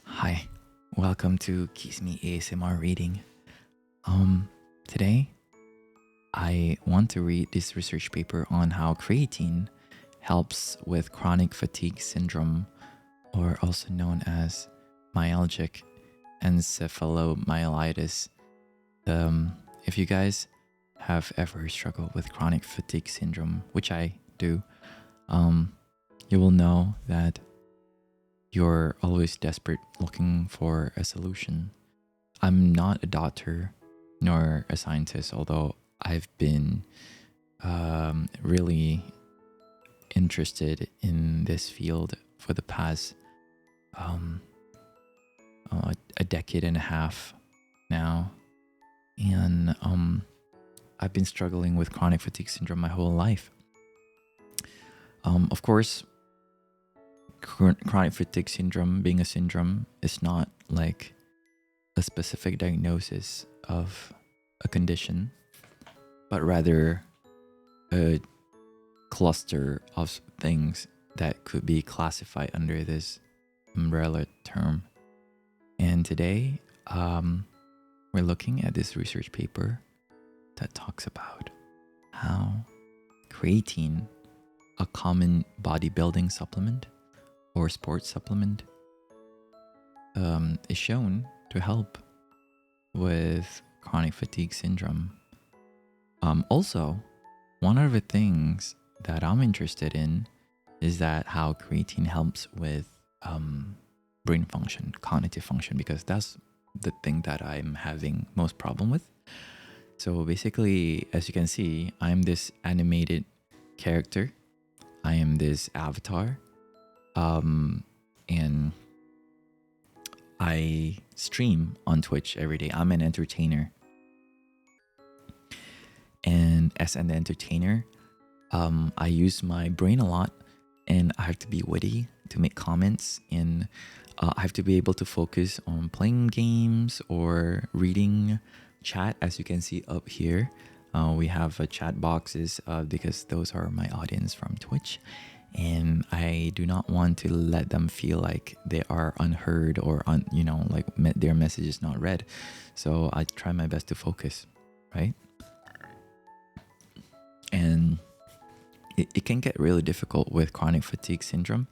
Hi, welcome to Keyzmi ASMR reading. Today I want to read this research paper on how creatine helps with chronic fatigue syndrome, or also known as myalgic encephalomyelitis. If you guys have ever struggled with chronic fatigue syndrome, which I do, you will know that you're always desperate looking for a solution. I'm not a doctor nor a scientist, although I've been really interested in this field for the past a decade and a half now. And I've been struggling with chronic fatigue syndrome my whole life. Of course, chronic fatigue syndrome, being a syndrome, is not like a specific diagnosis of a condition, but rather a cluster of things that could be classified under this umbrella term. And today, we're looking at this research paper that talks about how creatine, a common bodybuilding supplement or sports supplement, is shown to help with chronic fatigue syndrome. Also, one of the things that I'm interested in is that how creatine helps with brain function, cognitive function, because that's the thing that I'm having most problem with. So basically, as you can see, I'm this animated character. I am this avatar. And I stream on Twitch every day. I'm an entertainer. And as an entertainer, I use my brain a lot, and I have to be witty to make comments, and I have to be able to focus on playing games or reading chat. As you can see up here, we have chat boxes because those are my audience from Twitch. And I do not want to let them feel like they are unheard or their message is not read. So I try my best to focus, right? And it can get really difficult with chronic fatigue syndrome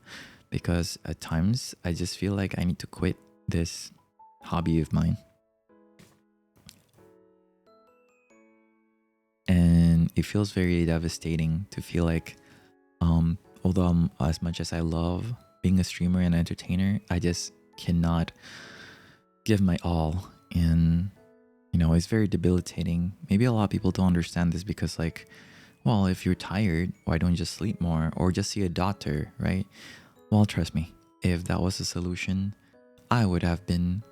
because at times I just feel like I need to quit this hobby of mine. And it feels very devastating to feel like, although as much as I love being a streamer and entertainer, I just cannot give my all. And, it's very debilitating. Maybe a lot of people don't understand this because, well, if you're tired, why don't you just sleep more or just see a doctor, right? Well, trust me, if that was a solution, I would have been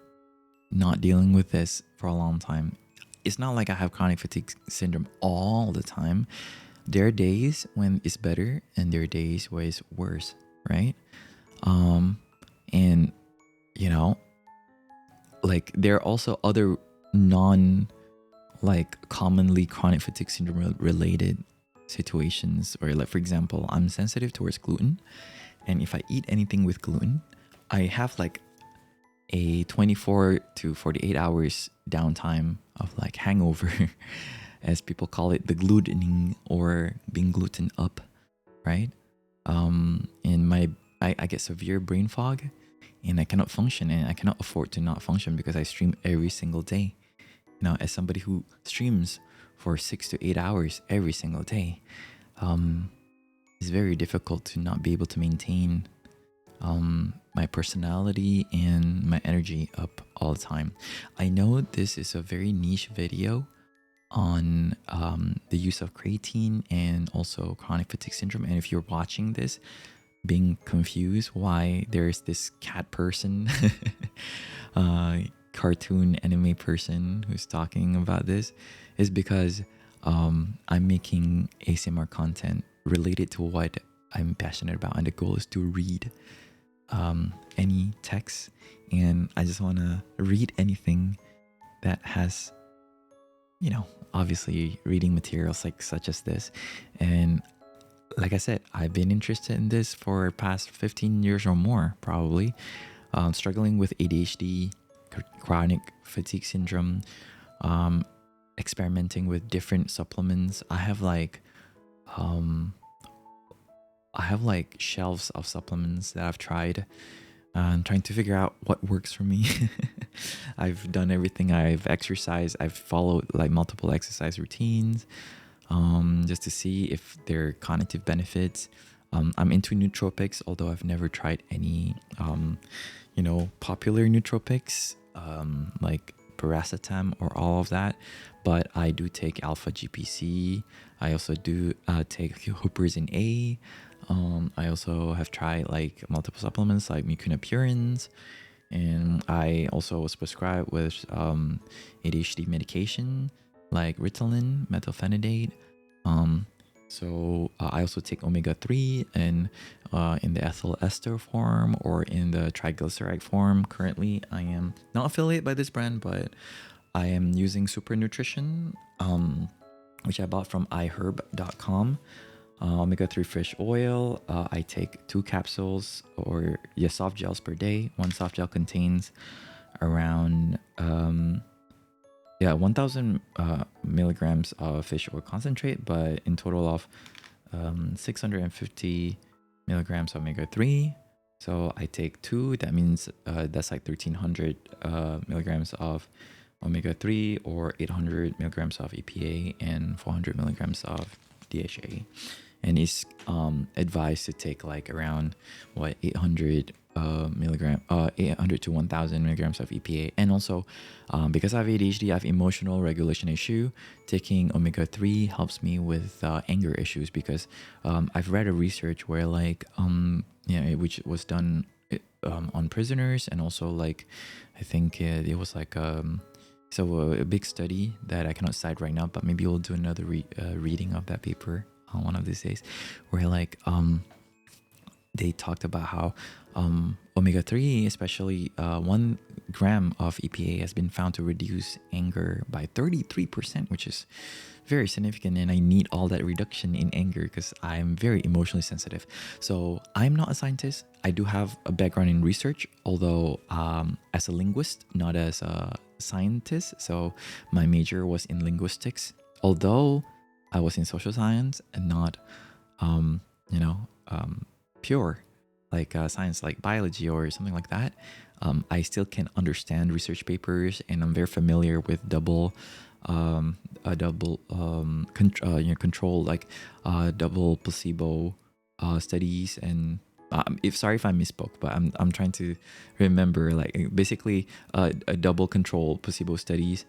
not dealing with this for a long time. It's not like I have chronic fatigue syndrome all the time. There are days when it's better and there are days where it's worse, right? And there are also other commonly chronic fatigue syndrome related situations, or for example, I'm sensitive towards gluten, and if I eat anything with gluten, I have a 24 to 48 hours downtime of hangover as people call it, the glutening or being gluten up, right? And I get severe brain fog, and I cannot function, and I cannot afford to not function because I stream every single day. As somebody who streams for 6 to 8 hours every single day, it's very difficult to not be able to maintain my personality and my energy up all the time. I know this is a very niche video on the use of creatine and also chronic fatigue syndrome. And if you're watching this being confused why there's this cat person, cartoon anime person who's talking about this, is because I'm making ASMR content related to what I'm passionate about, and the goal is to read any text, and I just want to read anything that has obviously reading materials such as this. And like I said, I've been interested in this for past 15 years or more, probably. struggling with ADHD, chronic fatigue syndrome, experimenting with different supplements. I have like shelves of supplements that I've tried. I'm trying to figure out what works for me. I've done everything. I've exercised. I've followed like multiple exercise routines, just to see if there are cognitive benefits. I'm into nootropics, although I've never tried any, popular nootropics, like paracetam or all of that. But I do take alpha GPC. I also do take huperzine A. I also have tried like multiple supplements like mucuna purins, and I also was prescribed with ADHD medication like Ritalin, methylphenidate. I also take omega-3 and in the ethyl ester form or in the triglyceride form. Currently, I am not affiliated by this brand, but I am using Super Nutrition, which I bought from iherb.com. Omega-3 fish oil. I take 2 capsules or soft gels per day. One soft gel contains around 1000 milligrams of fish oil concentrate, but in total of 650 milligrams of omega-3. So I take 2. That means that's like 1300 milligrams of omega-3 or 800 milligrams of EPA and 400 milligrams of DHA. And it's advised to take like around 800 to 1000 milligrams of EPA. And also because I have ADHD, I have emotional regulation issue. Taking omega-3 helps me with anger issues, because I've read a research where which was done on prisoners, and also like I think it was like a big study that I cannot cite right now, but maybe we'll do another reading of that paper on one of these days, where like they talked about how omega-3, especially 1 gram of EPA, has been found to reduce anger by 33%, which is very significant. And I need all that reduction in anger because I'm very emotionally sensitive. So I'm not a scientist. I do have a background in research, although as a linguist, not as a scientist. So my major was in linguistics, although I was in social science and not, pure like science, like biology or something like that. I still can understand research papers, and I'm very familiar with double control, like double placebo studies. And if I misspoke, but I'm trying to remember, like basically a double control placebo studies.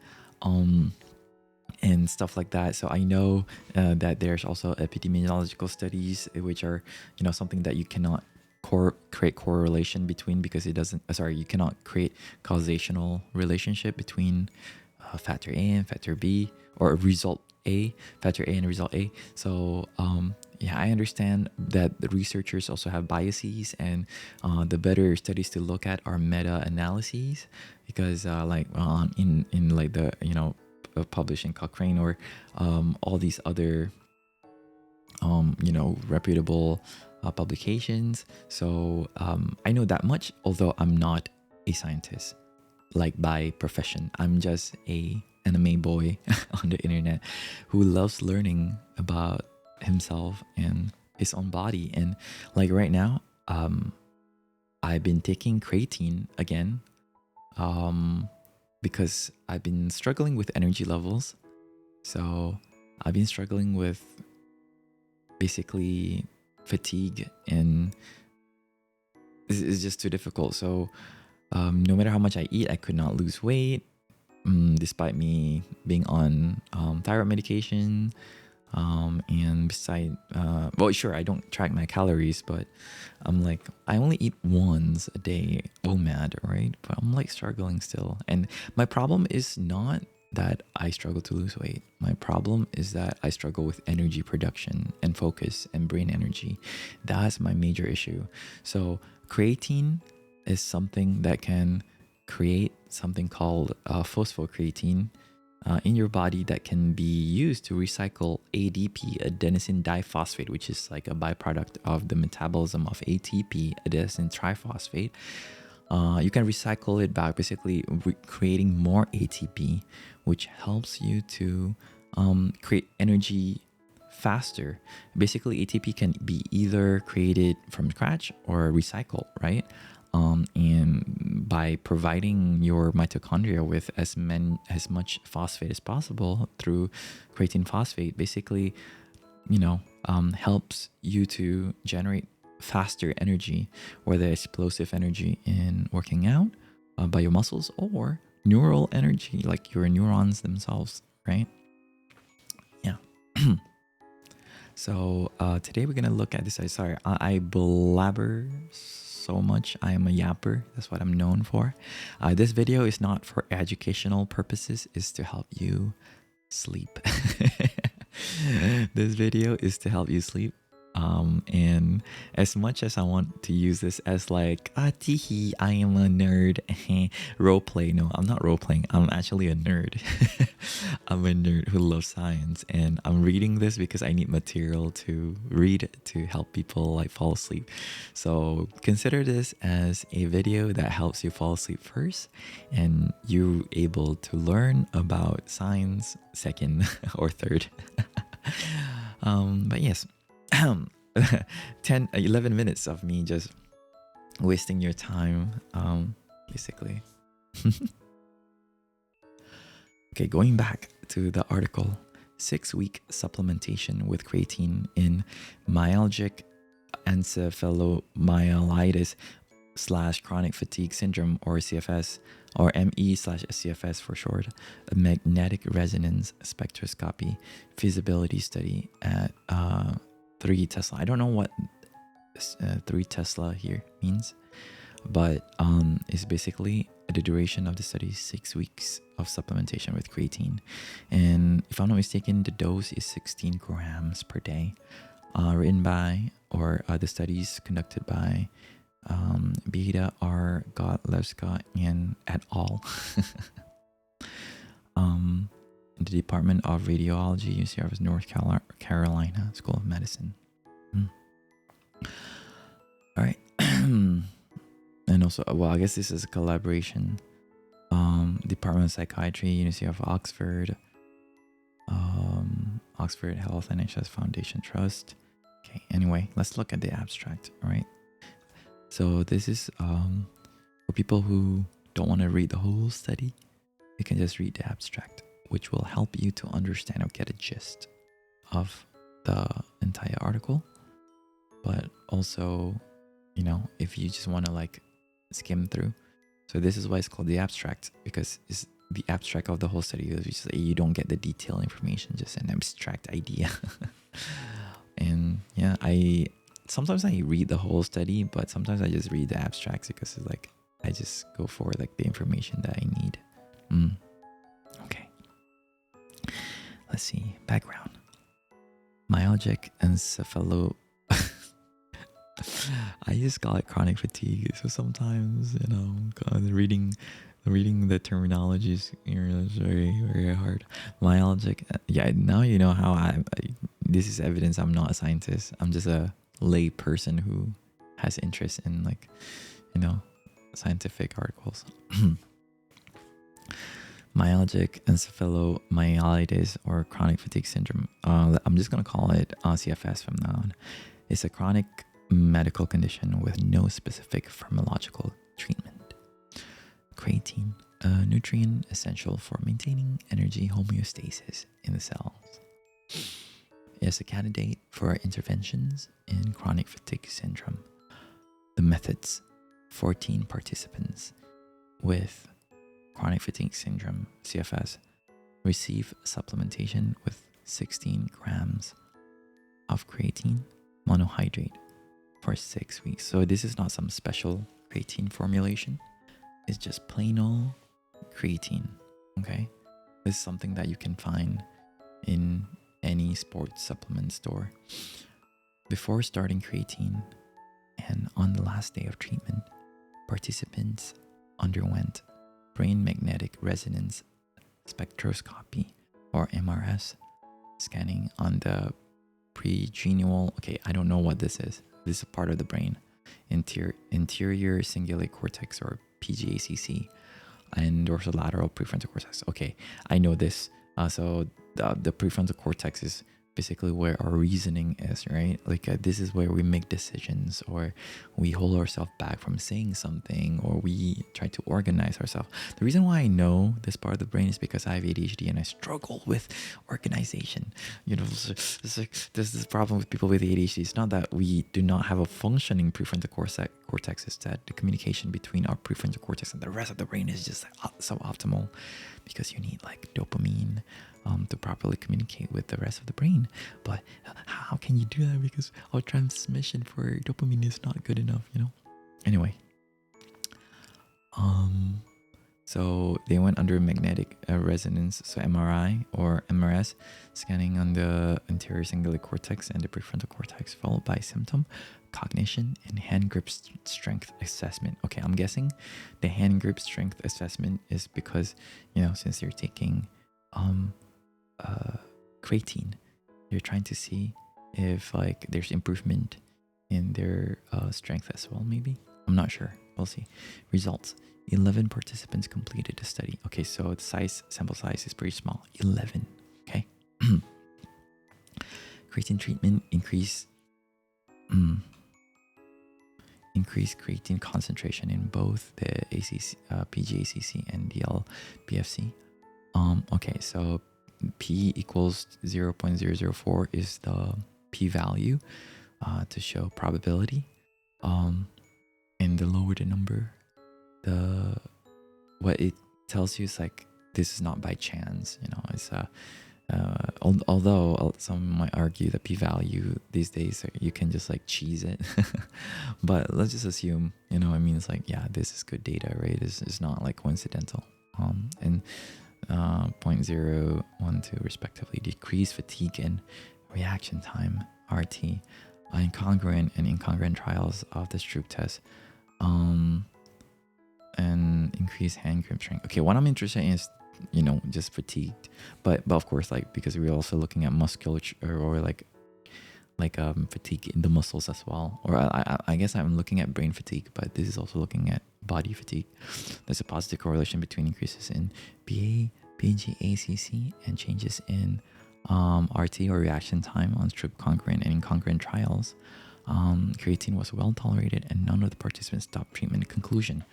And stuff like that. So I know that there's also epidemiological studies, which are, something that you cannot create correlation between, because it doesn't, you cannot create causational relationship between factor A and factor B, or factor A and result A. So I understand that the researchers also have biases, and the better studies to look at are meta-analyses, because in like the, published in Cochrane or all these other reputable publications. So I know that much, although I'm not a scientist like by profession. I'm just a anime boy on the internet who loves learning about himself and his own body. And like right now, I've been taking creatine again, because I've been struggling with energy levels. So I've been struggling with basically fatigue, and it's just too difficult. So no matter how much I eat, I could not lose weight, despite me being on thyroid medication. And beside, I don't track my calories, but I'm like, I only eat once a day, OMAD, right? But I'm like struggling still. And my problem is not that I struggle to lose weight. My problem is that I struggle with energy production and focus and brain energy. That's my major issue. So creatine is something that can create something called phosphocreatine in your body that can be used to recycle ADP, adenosine diphosphate, which is like a byproduct of the metabolism of ATP, adenosine triphosphate. You can recycle it back, basically creating more ATP, which helps you to create energy faster. Basically, ATP can be either created from scratch or recycled, right? And by providing your mitochondria with as much phosphate as possible through creatine phosphate, basically, helps you to generate faster energy, whether explosive energy in working out by your muscles or neural energy, like your neurons themselves, right? Yeah. So today we're gonna look at this. Sorry, I blabber so much. I am a yapper. That's what I'm known for. This video is not for educational purposes. It's to help you sleep. This video is to help you sleep. And as much as I want to use this as like, teehee, I am a nerd, role play. No, I'm not role playing. I'm actually a nerd. I'm a nerd who loves science, and I'm reading this because I need material to read to help people like fall asleep. So consider this as a video that helps you fall asleep first, and you're able to learn about science second or third. But yes. 11 minutes of me just wasting your time, basically. Okay, going back to the article, 6-week supplementation with creatine in myalgic encephalomyelitis / chronic fatigue syndrome, or CFS, or ME/SCFS for short, a magnetic resonance spectroscopy feasibility study at 3 Tesla. I don't know what 3 Tesla here means, but it's basically the duration of the study is 6 weeks of supplementation with creatine. And if I'm not mistaken, the dose is 16 grams per day. Written by, or the studies conducted by Beda R. Godlewska and et al. In the Department of Radiology, University of North Carolina School of Medicine. All right. And also, well, I guess this is a collaboration. Department of Psychiatry, University of Oxford, Oxford Health NHS Foundation Trust. Okay, anyway, let's look at the abstract, all right? So this is for people who don't want to read the whole study, you can just read the abstract, which will help you to understand or get a gist of the entire article. But also, if you just want to like skim through. So this is why it's called the abstract, because it's the abstract of the whole study. You don't get the detailed information, just an abstract idea. And yeah, sometimes I read the whole study, but sometimes I just read the abstracts because it's like I just go for like the information that I need. Okay. Let's see. Background. Myalgic encephalo. I just call it chronic fatigue. So sometimes, reading the terminologies is very, very hard. Myalgic. Yeah, now you know how this is evidence I'm not a scientist. I'm just a lay person who has interest in scientific articles. Myalgic encephalomyelitis, or chronic fatigue syndrome. I'm just going to call it CFS from now on. It's a chronic medical condition with no specific pharmacological treatment. Creatine, a nutrient essential for maintaining energy homeostasis in the cells, is a candidate for interventions in chronic fatigue syndrome. The methods: 14 participants with chronic fatigue syndrome, CFS, receive supplementation with 16 grams of creatine monohydrate for 6 weeks. So this is not some special creatine formulation. It's just plain old creatine, okay? This is something that you can find in any sports supplement store. Before starting creatine and on the last day of treatment, participants underwent brain magnetic resonance spectroscopy, or MRS, scanning on the pregenual. Okay, I don't know what this is. This is a part of the brain. interior cingulate cortex, or PGACC, and dorsolateral prefrontal cortex. Okay, I know this. So the prefrontal cortex is basically where our reasoning is, right? Like this is where we make decisions, or we hold ourselves back from saying something, or we try to organize ourselves. The reason why I know this part of the brain is because I have ADHD and I struggle with organization. You know, there's this problem with people with ADHD. It's not that we do not have a functioning prefrontal cortex, it's that the communication between our prefrontal cortex and the rest of the brain is just suboptimal, because you need like dopamine to properly communicate with the rest of the brain. But how can you do that? Because our transmission for dopamine is not good enough, you know? Anyway, so they went under magnetic resonance, so MRI or MRS, scanning on the anterior cingulate cortex and the prefrontal cortex, followed by symptom, cognition, and hand grip strength assessment. Okay, I'm guessing the hand grip strength assessment is because, you know, since you're taking creatine, you're trying to see if like there's improvement in their strength as well. Maybe, I'm not sure, we'll see. Results: 11 participants completed the study. Okay, so the sample size is pretty small, 11. Okay. Creatine treatment increased creatine concentration in both the PGACC and DLBFC. Okay, so P equals 0.004 is the p-value to show probability. And the lower the number, what it tells you is like, this is not by chance, you know. It's although some might argue that p-value these days, you can just like cheese it. But let's just assume, you know, it means like, yeah, this is good data, right? It's not like coincidental. And 0.012 respectively decrease fatigue and reaction time, RT, incongruent and incongruent trials of the Stroop test, and increase hand grip strength. Okay, what I'm interested in is, you know, just fatigued, but of course, like, because we're also looking at musculature, or like fatigue in the muscles as well. Or I guess I'm looking at brain fatigue, but this is also looking at body fatigue. There's a positive correlation between increases in PGACC and changes in RT, or reaction time, on Stroop congruent and incongruent trials. Creatine was well tolerated and none of the participants stopped treatment. Conclusion: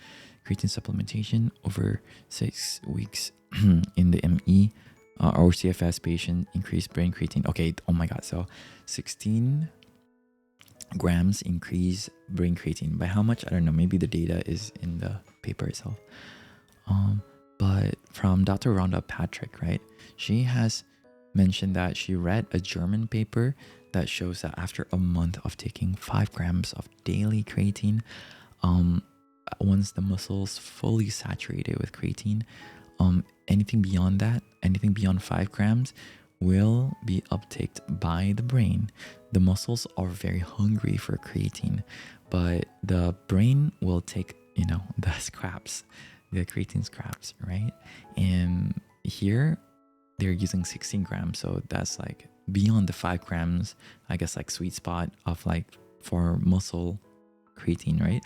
creatine supplementation over 6 weeks in the ME or CFS patient increased brain creatine. Okay, oh my god, so 16 grams increase brain creatine. By how much? I don't know, maybe the data is in the paper itself. But from Dr. Rhonda Patrick, right, she has mentioned that she read a German paper that shows that after a month of taking 5 grams of daily creatine, once the muscles fully saturated with creatine, anything beyond that, anything beyond 5 grams will be uptaked by the brain. The muscles are very hungry for creatine, but the brain will take, you know, the scraps, the creatine scraps, right? And here they're using 16 grams, so that's like beyond the 5 grams, I guess, like sweet spot of like for muscle creatine, right?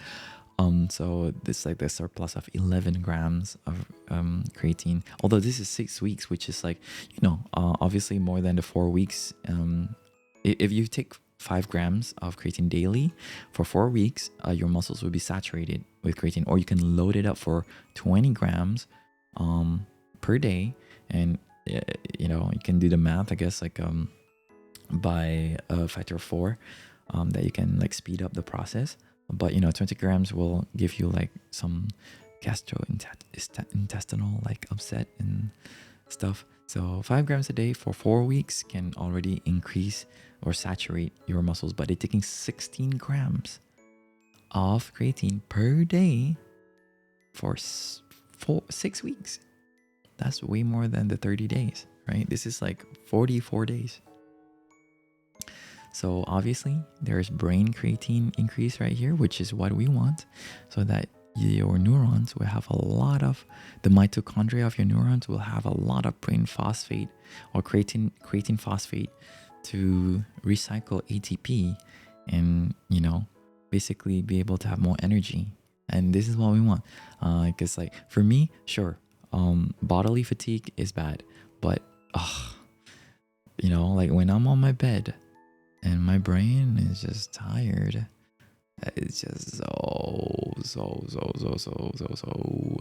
So this like the surplus of 11 grams of creatine, although this is 6 weeks, which is like, you know, obviously more than the 4 weeks. If you take 5 grams of creatine daily for 4 weeks, your muscles will be saturated with creatine. Or you can load it up for 20 grams per day, and you know, you can do the math, I guess, like by a factor of 4, that you can like speed up the process. But you know, 20 grams will give you like some gastrointestinal like upset and stuff. So 5 grams a day for 4 weeks can already increase or saturate your muscles. But they're taking 16 grams of creatine per day for 6 weeks. That's way more than the 30 days, right? This is like 44 days. So obviously there's brain creatine increase right here, which is what we want, so that your neurons will have a lot of, the mitochondria of your neurons will have a lot of brain phosphate or creatine phosphate to recycle ATP and, you know, basically be able to have more energy. And this is what we want. Because like for me, sure, bodily fatigue is bad, but you know, like when I'm on my bed and my brain is just tired, it's just so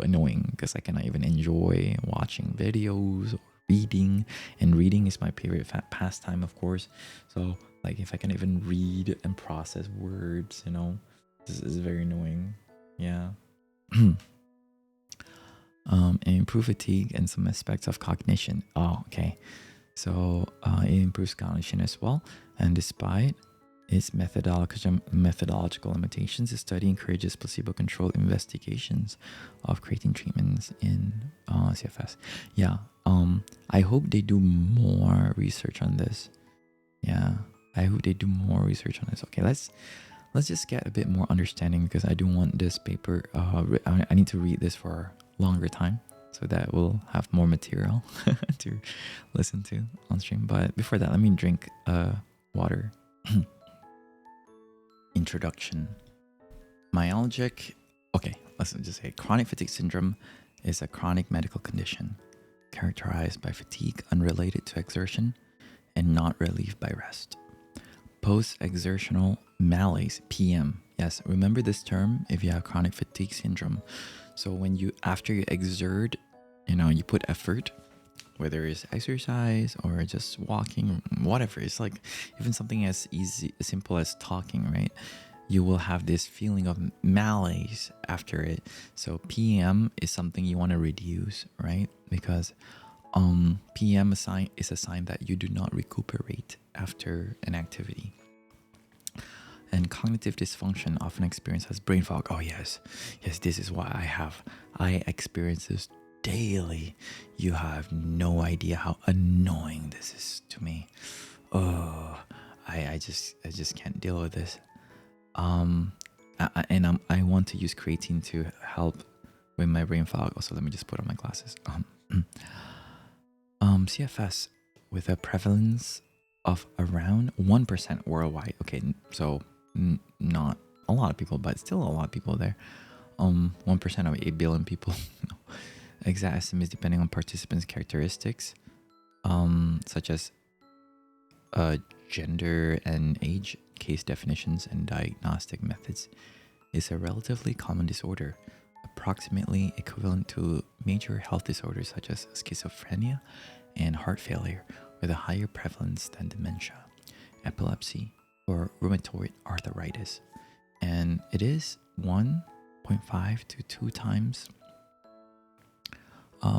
annoying because I cannot even enjoy watching videos or reading. And reading is my favorite pastime, of course. So like if I can even read and process words, you know, this is very annoying. Yeah. And improve fatigue and some aspects of cognition. Oh, okay. So it improves cognition as well. And despite its methodological limitations, the study encourages placebo-controlled investigations of creatine treatments in CFS. Yeah. I hope they do more research on this. Yeah. I hope they do more research on this. Okay, let's just get a bit more understanding, because I do want this paper. I need to read this for a longer time, so that we'll have more material to listen to on stream. But before that, let me drink water. Introduction. Myalgic. Okay, let's just say chronic fatigue syndrome is a chronic medical condition characterized by fatigue unrelated to exertion and not relieved by rest. Post-exertional malaise, PM. Yes, remember this term if you have chronic fatigue syndrome. So when after you exert, you know, you put effort, whether it's exercise or just walking, whatever. It's like even something as simple as talking, right? You will have this feeling of malaise after it. So PM is something you want to reduce, right? Because PM is a sign that you do not recuperate after an activity. And cognitive dysfunction often experienced as brain fog. Oh yes, this is what I have. I experience this daily. You have no idea how annoying this is to me. Oh, I just can't deal with this. I want to use creatine to help with my brain fog. Also, let me just put on my glasses. CFS with a prevalence of around 1% worldwide. Okay, so not a lot of people, but still a lot of people there. 1% of 8 billion people. Exact estimates depending on participants' characteristics, such as gender and age, case definitions, and diagnostic methods, is a relatively common disorder, approximately equivalent to major health disorders such as schizophrenia and heart failure, with a higher prevalence than dementia, epilepsy, or rheumatoid arthritis. And it is 1.5 to 2 times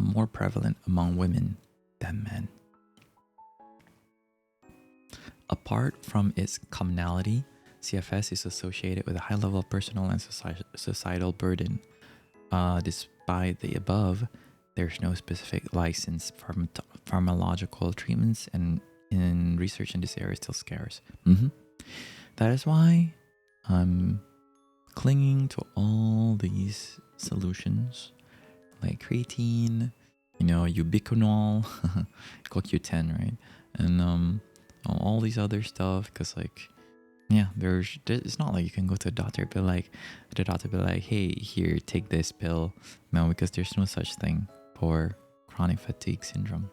more prevalent among women than men. Apart from its commonality, CFS is associated with a high level of personal and societal burden. Despite the above, there's no specific licensed pharmacological treatments, and research in this area is still scarce. That is why I'm clinging to all these solutions, like creatine, you know, ubiquinol, CoQ10, right? And all these other stuff, because like, yeah, it's not like you can go to a doctor but like hey, here, take this pill. No, because there's no such thing for chronic fatigue syndrome.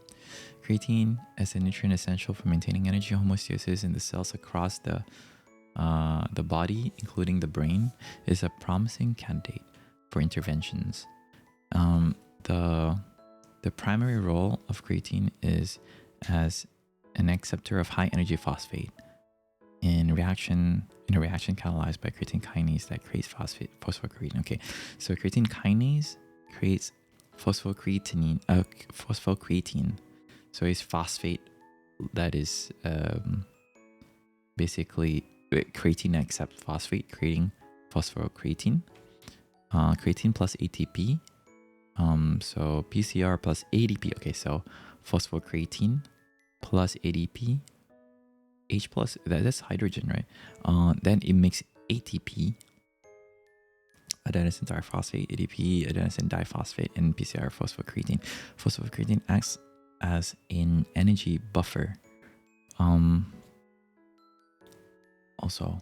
Creatine, as a nutrient essential for maintaining energy homeostasis in the cells across the body, including the brain, is a promising candidate for interventions. The primary role of creatine is as an acceptor of high energy phosphate in a reaction catalyzed by creatine kinase that creates phosphocreatine. Okay, so creatine kinase creates phosphocreatine. So it's phosphate that is basically creatine accepts phosphate, creating phosphocreatine. Creatine plus ATP. So PCR plus ADP. Okay, so phosphocreatine plus ADP. H plus, that's hydrogen, right? Then it makes ATP, adenosine triphosphate, ADP, adenosine diphosphate, and PCR phosphocreatine. Phosphocreatine acts as an energy buffer. Also,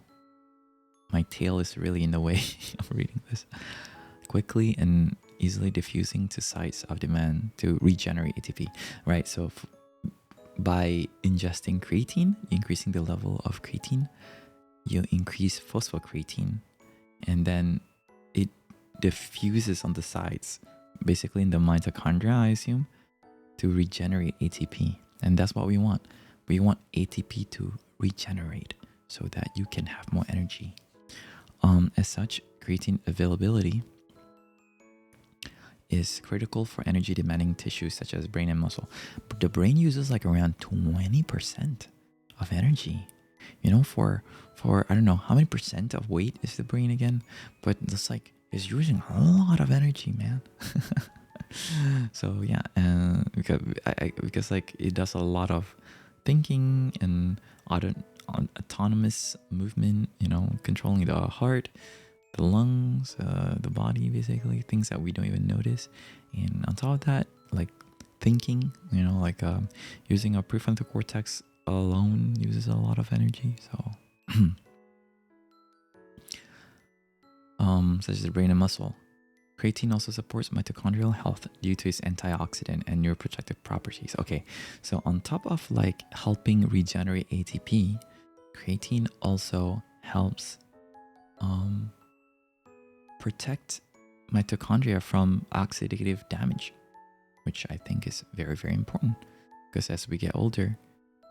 my tail is really in the way of reading this. Quickly and easily diffusing to sites of demand to regenerate ATP, right? So by ingesting creatine, increasing the level of creatine, you increase phosphocreatine, and then it diffuses on the sides, basically in the mitochondria, I assume, to regenerate ATP. And that's what we want. We want ATP to regenerate so that you can have more energy. As such, creatine availability is critical for energy demanding tissues such as brain and muscle. But the brain uses like around 20% of energy. You know, for I don't know how many percent of weight is the brain again, but it's like it's using a lot of energy, man. So yeah, and because like it does a lot of thinking and autonomous movement, you know, controlling the heart, the lungs, the body, basically things that we don't even notice. And on top of that, like thinking, you know, like using our prefrontal cortex alone uses a lot of energy. So such as the brain and muscle. Creatine also supports mitochondrial health due to its antioxidant and neuroprotective properties. Okay, so on top of like helping regenerate ATP, creatine also helps protect mitochondria from oxidative damage, which I think is very, very important, because as we get older,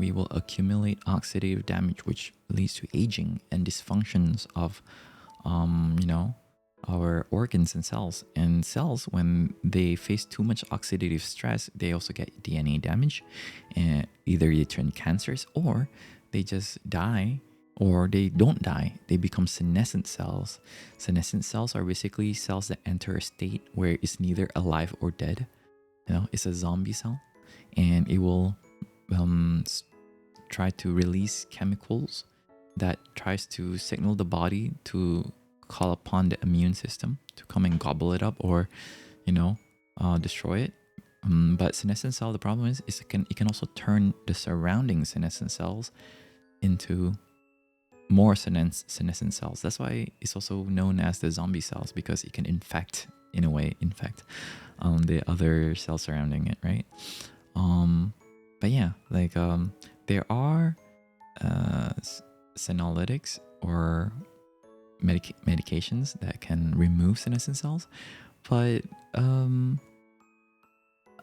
we will accumulate oxidative damage, which leads to aging and dysfunctions of, you know, our organs and cells. And cells, when they face too much oxidative stress, they also get DNA damage, and either they turn cancerous or they just die, or they don't die. They become senescent cells. Senescent cells are basically cells that enter a state where it's neither alive or dead. You know, it's a zombie cell, and it will try to release chemicals that tries to signal the body to call upon the immune system to come and gobble it up, or, you know, destroy it. But senescent cell, the problem is it can also turn the surrounding senescent cells into more senescent cells. That's why it's also known as the zombie cells, because it can infect the other cells surrounding it, right? But yeah, like there are senolytics or medications that can remove senescent cells, but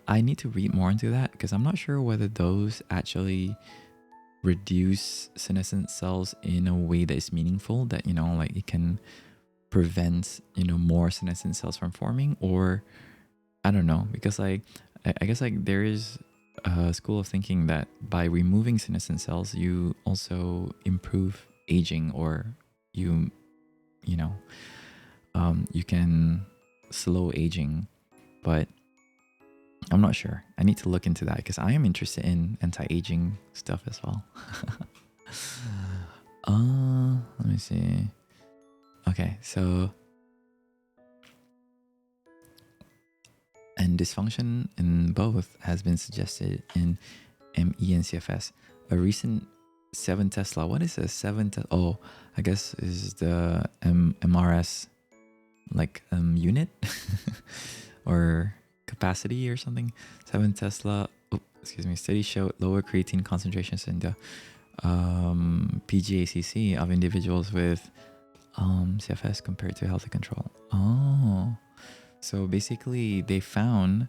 I need to read more into that, because I'm not sure whether those actually reduce senescent cells in a way that is meaningful, that, you know, like it can prevent, you know, more senescent cells from forming, or I don't know, because like I guess like there is a school of thinking that by removing senescent cells you also improve aging, or you know, you can slow aging. But I'm not sure. I need to look into that, because I am interested in anti-aging stuff as well. Let me see. Okay, so and dysfunction in both has been suggested in ME and CFS. A recent 7 Tesla. What is a 7 Tesla? Oh, I guess is the MRS like unit or capacity or something. 7 Tesla. Study showed lower creatine concentrations in the PGACC of individuals with CFS compared to healthy control. Oh, so basically they found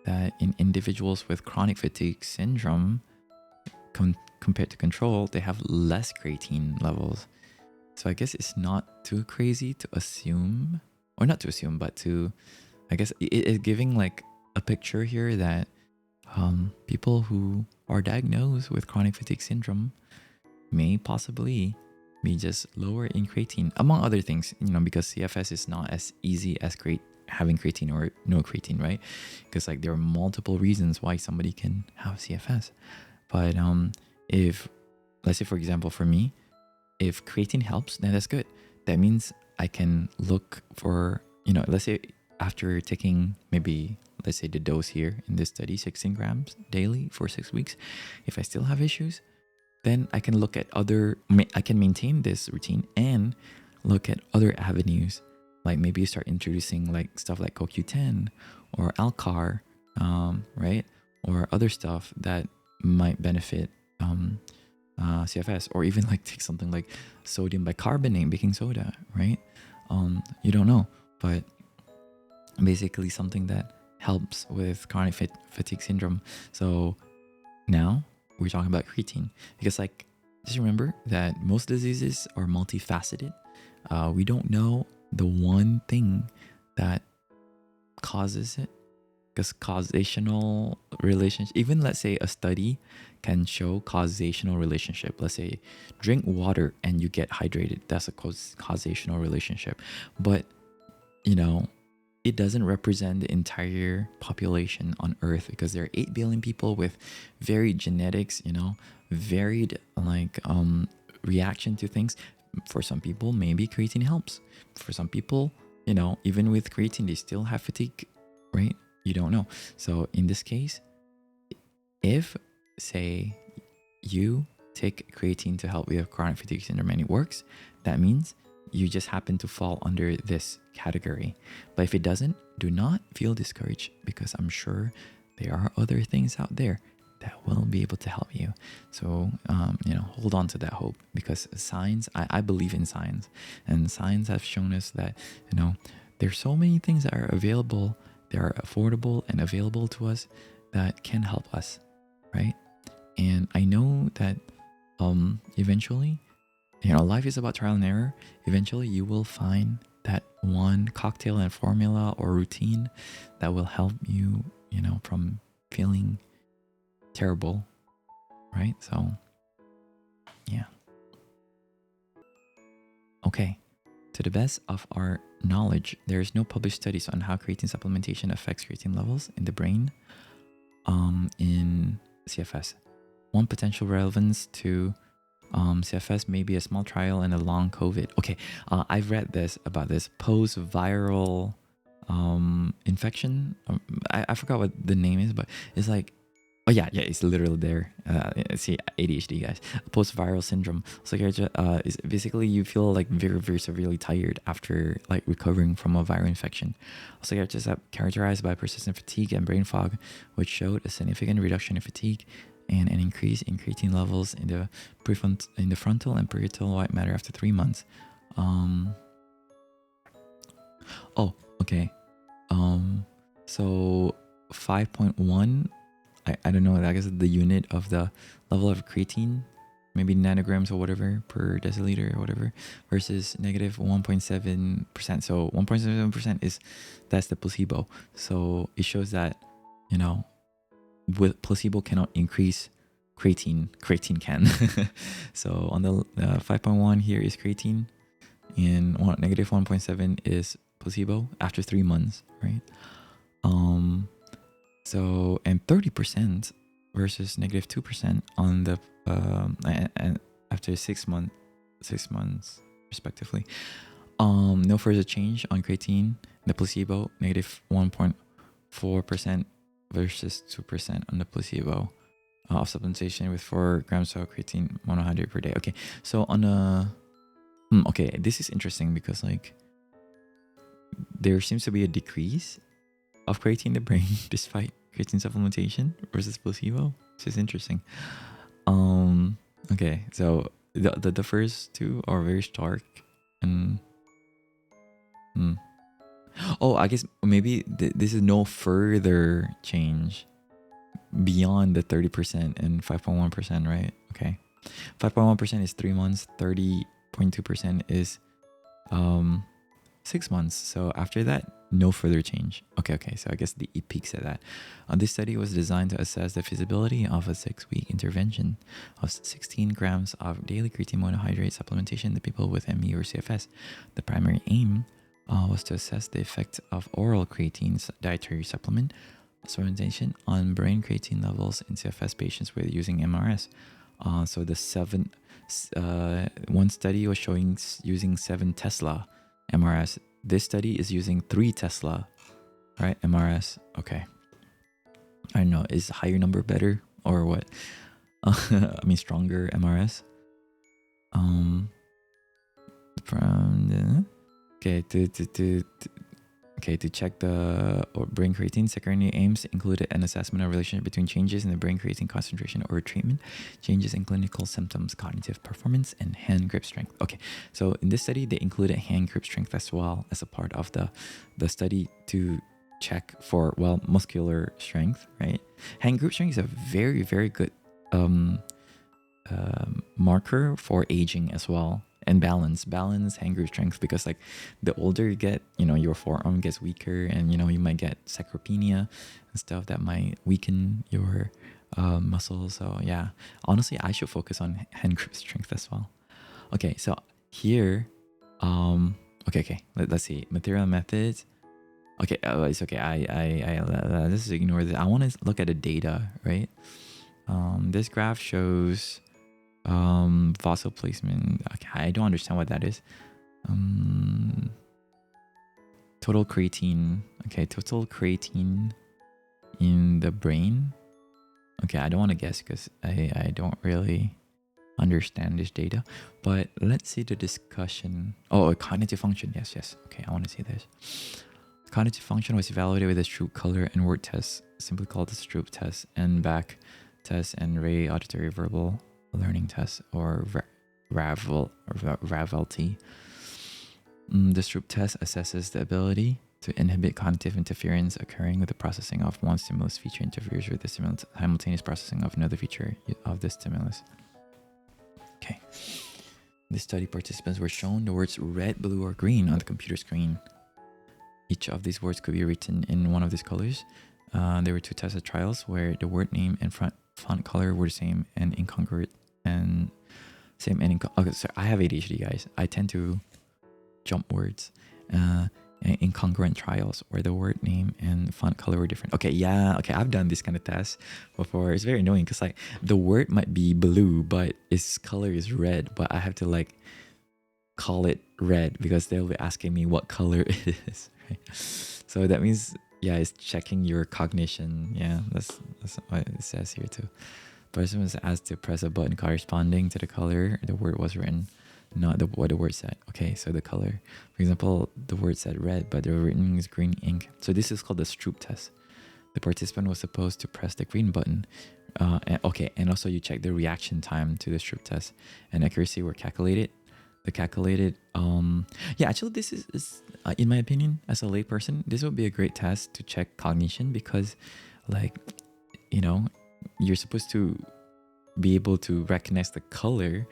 that in individuals with chronic fatigue syndrome, compared to control, they have less creatine levels. So I guess it's not too crazy to assume, or not to assume, but to, I guess it is giving like a picture here that people who are diagnosed with chronic fatigue syndrome may possibly be just lower in creatine, among other things, you know, because CFS is not as easy as having creatine or no creatine, right? Because like there are multiple reasons why somebody can have CFS. But if, let's say for example for me, if creatine helps, then that's good. That means I can look for, you know, let's say after taking maybe, let's say the dose here in this study, 16 grams daily for 6 weeks, if I still have issues, then I can look at I can maintain this routine, and look at other avenues. Like maybe you start introducing like stuff like CoQ10 or Alcar, right? Or other stuff that might benefit CFS, or even like take something like sodium bicarbonate, baking soda, right? You don't know, but basically something that helps with chronic fatigue syndrome. So now we're talking about creatine, because like just remember that most diseases are multifaceted. We don't know the one thing that causes it, because causational relationship, even let's say a study can show causational relationship. Let's say drink water and you get hydrated. That's a causational relationship. But, you know, it doesn't represent the entire population on Earth, because there are 8 billion people with varied genetics, you know, varied like reaction to things. For some people, maybe creatine helps. For some people, you know, even with creatine, they still have fatigue, right? You don't know. So in this case, if say you take creatine to help with chronic fatigue syndrome and it works, that means you just happen to fall under this category. But if it doesn't, do not feel discouraged, because I'm sure there are other things out there that will be able to help you. So, you know, hold on to that hope, because science, I believe in science, and science have shown us that, you know, there's so many things that are available, that are affordable and available to us that can help us, right? And I know that eventually, you know, life is about trial and error. Eventually you will find that one cocktail and formula or routine that will help you, you know, from feeling terrible, right? So yeah. Okay. To the best of our knowledge, there is no published studies on how creatine supplementation affects creatine levels in the brain in CFS. One potential relevance to CFS may be a small trial in a long COVID. Okay, I've read about this post-viral infection. I forgot what the name is, but it's like, oh yeah, it's literally there. See, ADHD guys, post-viral syndrome. So is basically you feel like very, very severely tired after like recovering from a viral infection. Psychiatrists are characterized by persistent fatigue and brain fog, which showed a significant reduction in fatigue and an increase in creatine levels in the frontal and parietal white matter after 3 months. Oh, okay. So 5.1. I don't know, I guess the unit of the level of creatine, maybe nanograms or whatever per deciliter or whatever, versus negative 1.7%. So 1.7% that's the placebo. So it shows that, you know, with placebo cannot increase creatine can. So on the 5.1 here is creatine, and negative 1.7 is placebo after 3 months, right? So, and 30% versus negative 2% on the and after 6 months respectively. No further change on creatine. The placebo, negative 1.4% versus 2% on the placebo of supplementation with 4 grams of creatine monohydrate per day. Okay, so on a okay, this is interesting because like there seems to be a decrease of creatine in the brain despite creatine supplementation versus placebo, which is interesting. Okay, so the first two are very stark, and oh, I guess maybe this is no further change beyond the 30% and 5.1%, right? Okay, 5.1% is 3 months, 30.2% is 6 months. So after that, no further change. Okay. So I guess it peaks at that. This study was designed to assess the feasibility of a 6-week intervention of 16 grams of daily creatine monohydrate supplementation in the people with ME or CFS. The primary aim was to assess the effect of oral creatine dietary supplementation on brain creatine levels in CFS patients with using MRS. So one study was showing using 7 Tesla MRS. This study is using 3 Tesla, right? MRS. Okay. I don't know. Is higher number better or what? I mean, stronger MRS. from the to check the brain creatine, secondary aims included an assessment of relationship between changes in the brain creatine concentration or treatment, changes in clinical symptoms, cognitive performance, and hand grip strength. Okay, so in this study, they included hand grip strength as well as a part of the study to check for, well, muscular strength, right? Hand grip strength is a very, very good marker for aging as well. And balance, hand grip strength, because like the older you get, you know, your forearm gets weaker, and you know, you might get sarcopenia and stuff that might weaken your muscles. So yeah, honestly, I should focus on hand grip strength as well. Okay, so here, okay, let's see, material methods. Okay, it's okay. I let's just ignore this. I want to look at the data, right? This graph shows fossil placement. Okay, I don't understand what that is. Total creatine. Okay, total creatine in the brain. Okay, I don't want to guess because I don't really understand this data. But let's see the discussion. Oh, cognitive function. Yes. Okay, I want to see this. Cognitive function was evaluated with a Stroop color and word test, simply called the Stroop test, and back test, and Ray auditory verbal learning test, or RAVLT. The Stroop test assesses the ability to inhibit cognitive interference occurring with the processing of one stimulus feature interferes with the simultaneous processing of another feature of the stimulus. Okay. The study participants were shown the words red, blue, or green on the computer screen. Each of these words could be written in one of these colors. There were two types of trials where the word name and font color were the same and incongruent and same and okay, so I have ADHD, guys. I tend to jump words. Incongruent trials where the word name and font color were different. Okay, I've done this kind of test before. It's very annoying because like the word might be blue, but its color is red, but I have to like call it red because they'll be asking me what color it is, right? So that means, yeah, it's checking your cognition. Yeah, that's what it says here too. Person was asked to press a button corresponding to the color the word was written, not what the word said. Okay, so the color. For example, the word said red, but the written is green ink. So this is called the Stroop test. The participant was supposed to press the green button. And also you check the reaction time to the Stroop test, and accuracy were calculated. Actually this is in my opinion, as a layperson, this would be a great test to check cognition, because like, you know, you're supposed to be able to recognize the color,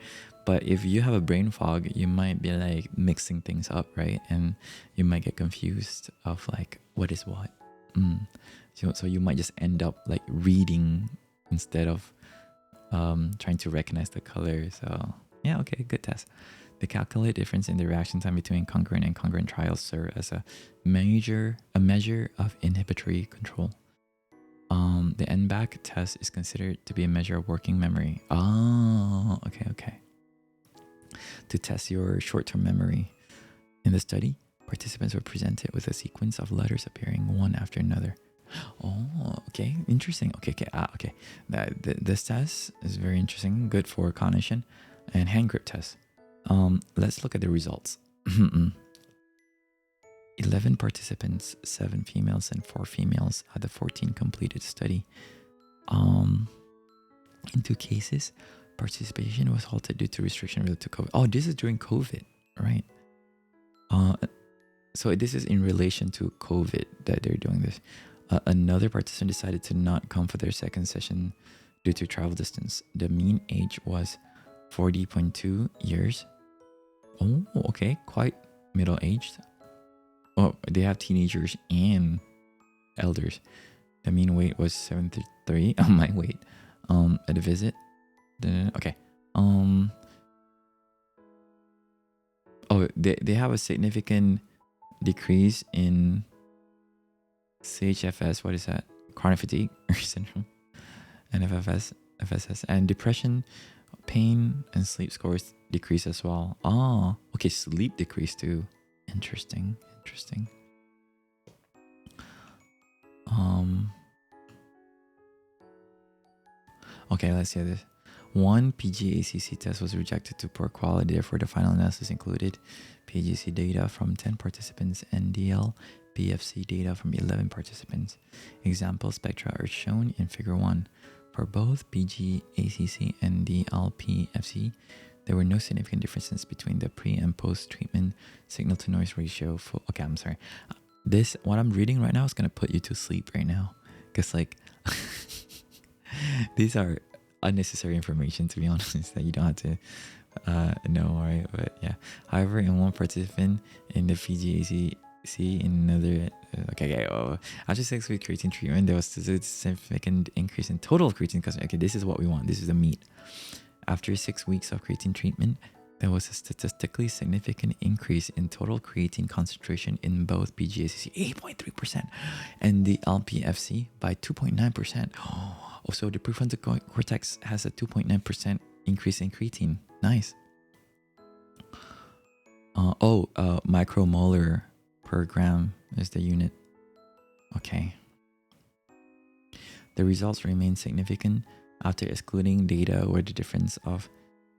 but if you have a brain fog, you might be like mixing things up, right? And you might get confused of like what is what. So you might just end up like reading instead of trying to recognize the color. So yeah, okay, good test. The calculate difference in the reaction time between congruent and congruent trials serve as a measure of inhibitory control. The NBAC test is considered to be a measure of working memory. Oh, okay. To test your short-term memory. In the study, participants were presented with a sequence of letters appearing one after another. Oh, okay, interesting. Okay. This test is very interesting, good for cognition. And hand grip test. Let's look at the results. 11 participants, 7 females and 4 females out of 14 completed study. In 2 cases, participation was halted due to restriction related to COVID. Oh, this is during COVID, right? So this is in relation to COVID that they're doing this. Another participant decided to not come for their second session due to travel distance. The mean age was 40.2 years. Oh, okay, quite middle-aged. Oh, they have teenagers and elders. The mean weight was 73. My weight. At the visit. Okay. They have a significant decrease in CHFS. What is that? Chronic fatigue syndrome. And FSS, and depression, pain, and sleep scores decrease as well. Oh, okay, sleep decrease too. Interesting. Okay, let's see this. one PGACC test was rejected to poor quality. Therefore, the final analysis included PGACC data from 10 participants and DL-PFC data from 11 participants. Example spectra are shown in Figure 1. For both PGACC and DL-PFC, there were no significant differences between the pre and post treatment signal to noise ratio. Okay, I'm sorry. What I'm reading right now is gonna put you to sleep right now, because like these are unnecessary information, to be honest, that you don't have to know, right? But yeah. However, in one participant in the PGACC, in another after 6 week creatine treatment, there was a significant increase in total creatine concentration. Okay, this is what we want. This is the meat. After 6 weeks of creatine treatment, there was a statistically significant increase in total creatine concentration in both PGACC 8.3% and the LPFC by 2.9%. Oh, so the prefrontal cortex has a 2.9% increase in creatine. Nice. Micromolar per gram is the unit. Okay. The results remain significant after excluding data where the difference of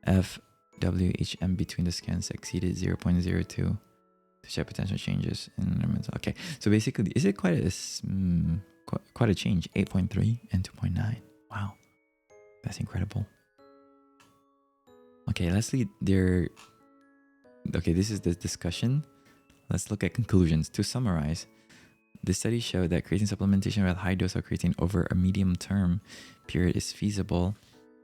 FWHM between the scans exceeded 0.02 to show potential changes in the Okay, so basically, is it quite a change? 8.3 and 2.9. Wow, that's incredible. Okay, let's lead there. Okay, this is the discussion. Let's look at conclusions. To summarize, the study showed that creatine supplementation with high dose of creatine over a medium-term period is feasible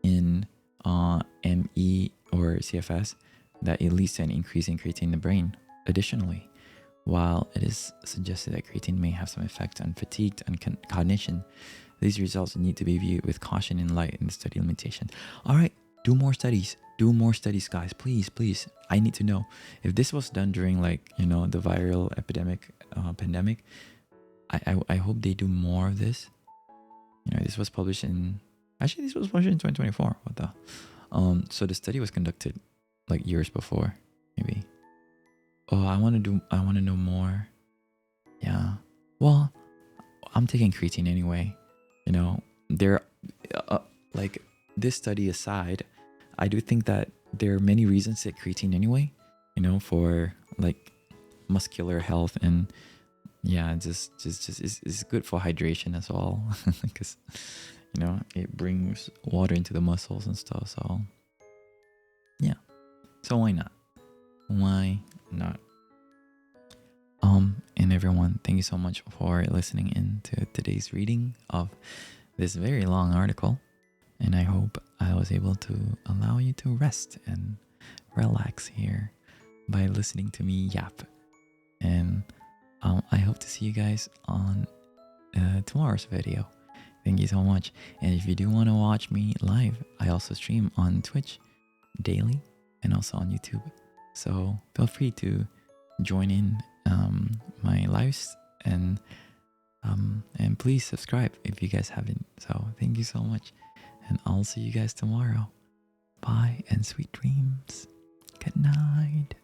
in ME or CFS, that it leads to an increase in creatine in the brain. Additionally, while it is suggested that creatine may have some effect on fatigue and cognition, these results need to be viewed with caution in light in the study limitation. All right, do more studies. Do more studies, guys. Please, please. I need to know. If this was done during the viral pandemic, I hope they do more of this. This was published in 2024. What the? So the study was conducted like years before, maybe. Oh, I want to know more. Yeah. Well, I'm taking creatine anyway. There, like this study aside, I do think that there are many reasons to take creatine anyway. For like muscular health, and yeah, just it's good for hydration as well, because it brings water into the muscles and stuff. So yeah, so why not? And everyone, thank you so much for listening in to today's reading of this very long article, and I hope I was able to allow you to rest and relax here by listening to me yap. And I hope to see you guys on tomorrow's video. Thank you so much. And if you do want to watch me live, I also stream on Twitch daily and also on YouTube. So feel free to join in my lives, and please subscribe if you guys haven't. So thank you so much, and I'll see you guys tomorrow. Bye and sweet dreams. Good night.